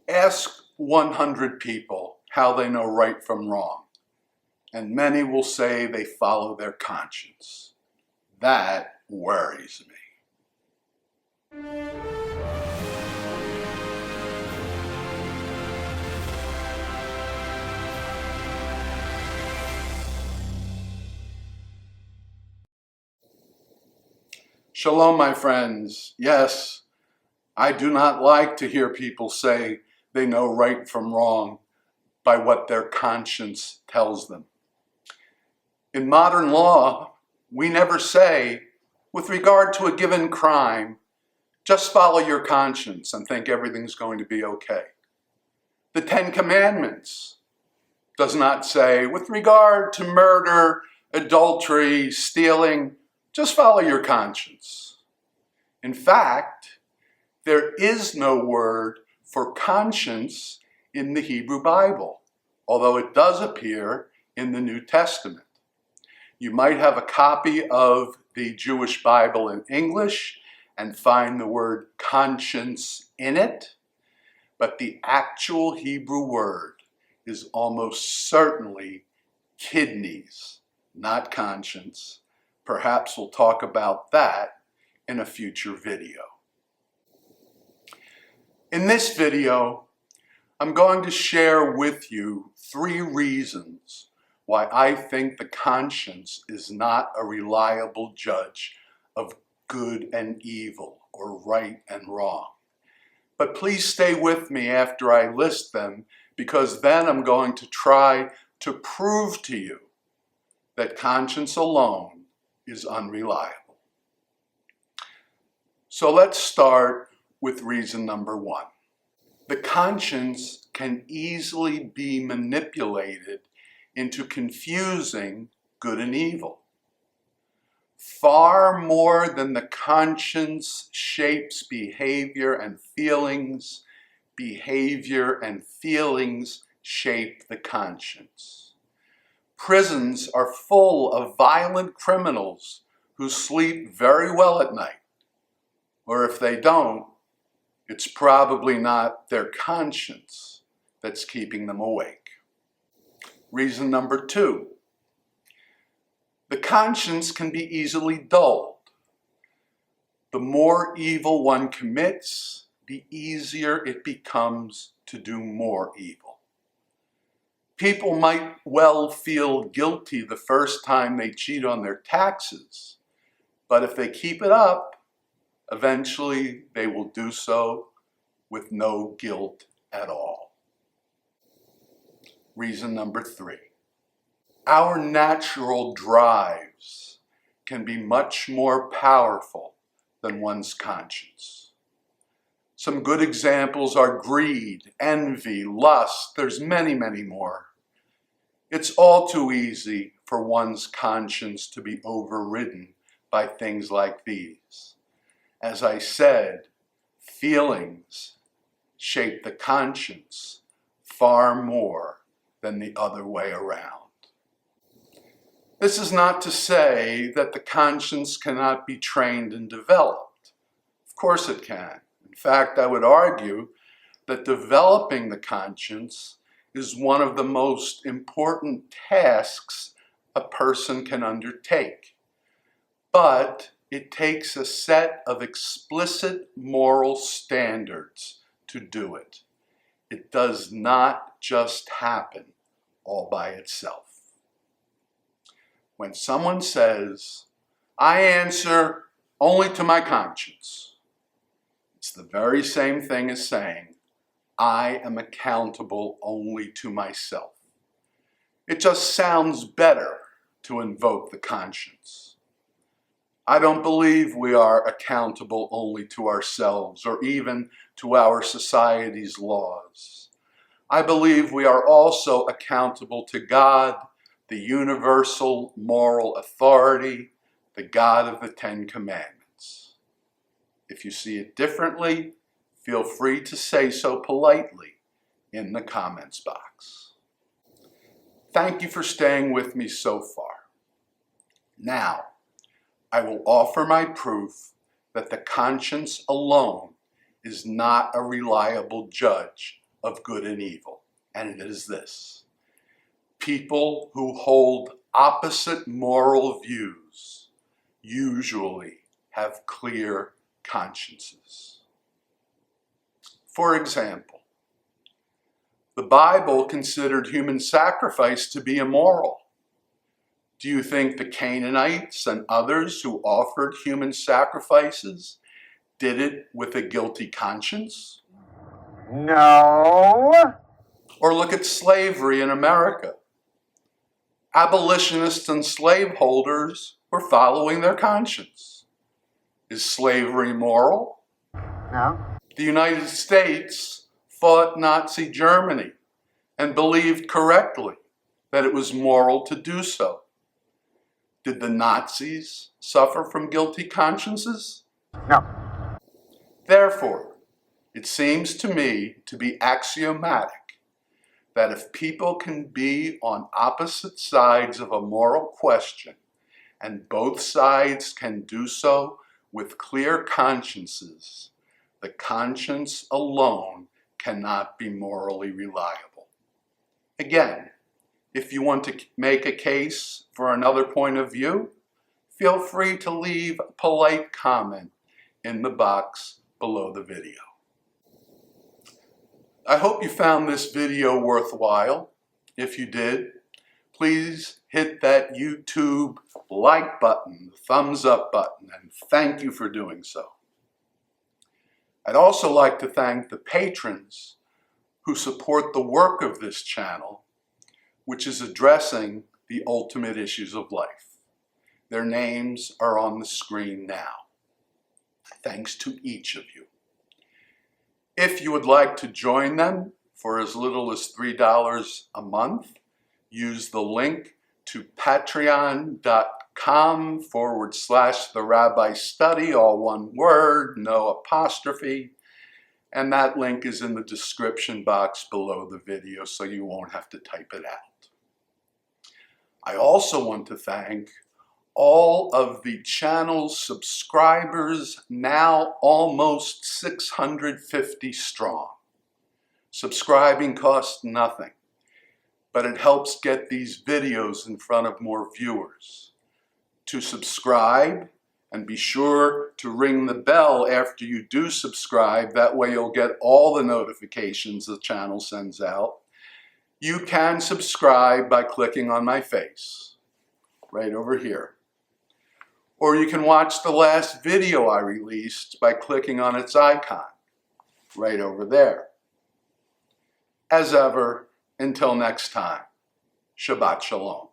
Ask 100 people how they know right from wrong, and many will say they follow their conscience. That worries me. Shalom, my friends. Yes, I do not like to hear people say they know right from wrong by what their conscience tells them. In modern law, we never say, with regard to a given crime, just follow your conscience and think everything's going to be okay. The Ten Commandments does not say, with regard to murder, adultery, stealing, just follow your conscience. In fact, there is no word for conscience in the Hebrew Bible, although it does appear in the New Testament. You might have a copy of the Jewish Bible in English and find the word conscience in it, but the actual Hebrew word is almost certainly kidneys, not conscience. Perhaps we'll talk about that in a future video. In this video, I'm going to share with you 3 reasons why I think the conscience is not a reliable judge of good and evil or right and wrong. But please stay with me after I list them, because then I'm going to try to prove to you that conscience alone is unreliable. So let's start with reason number 1. The conscience can easily be manipulated into confusing good and evil. Far more than the conscience shapes behavior and feelings shape the conscience. Prisons are full of violent criminals who sleep very well at night, or if they don't, it's probably not their conscience that's keeping them awake. Reason number 2. The conscience can be easily dulled. The more evil one commits, the easier it becomes to do more evil. People might well feel guilty the first time they cheat on their taxes, but if they keep it up, eventually they will do so with no guilt at all. Reason number 3. Our natural drives can be much more powerful than one's conscience. Some good examples are greed, envy, lust. There's many, many more. It's all too easy for one's conscience to be overridden by things like these. As I said, feelings shape the conscience far more than the other way around. This is not to say that the conscience cannot be trained and developed. Of course it can. In fact, I would argue that developing the conscience is one of the most important tasks a person can undertake. But it takes a set of explicit moral standards to do it. It does not just happen all by itself. When someone says, I answer only to my conscience, it's the very same thing as saying, I am accountable only to myself. It just sounds better to invoke the conscience. I don't believe we are accountable only to ourselves or even to our society's laws. I believe we are also accountable to God, the universal moral authority, the God of the Ten Commandments. If you see it differently, feel free to say so politely in the comments box. Thank you for staying with me so far. Now, I will offer my proof that the conscience alone is not a reliable judge of good and evil, and it is this: people who hold opposite moral views usually have clear consciences. For example, the Bible considered human sacrifice to be immoral. Do you think the Canaanites and others who offered human sacrifices did it with a guilty conscience? No. Or look at slavery in America. Abolitionists and slaveholders were following their conscience. Is slavery moral? No. The United States fought Nazi Germany and believed correctly that it was moral to do so. Did the Nazis suffer from guilty consciences? No. Therefore, it seems to me to be axiomatic that if people can be on opposite sides of a moral question, and both sides can do so with clear consciences, the conscience alone cannot be morally reliable. Again, if you want to make a case for another point of view, feel free to leave a polite comment in the box below the video. I hope you found this video worthwhile. If you did, please hit that YouTube like button, the thumbs up button, and thank you for doing so. I'd also like to thank the patrons who support the work of this channel, which is addressing the ultimate issues of life. Their names are on the screen now. Thanks to each of you. If you would like to join them for as little as $3 a month, use the link to patreon.com/the Rabbi Study, all one word, no apostrophe. And that link is in the description box below the video, so you won't have to type it out. I also want to thank all of the channel's subscribers, now almost 650 strong. Subscribing costs nothing, but it helps get these videos in front of more viewers. To subscribe, and be sure to ring the bell after you do subscribe, that way you'll get all the notifications the channel sends out. You can subscribe by clicking on my face, right over here. Or you can watch the last video I released by clicking on its icon, right over there. As ever, until next time, Shabbat Shalom.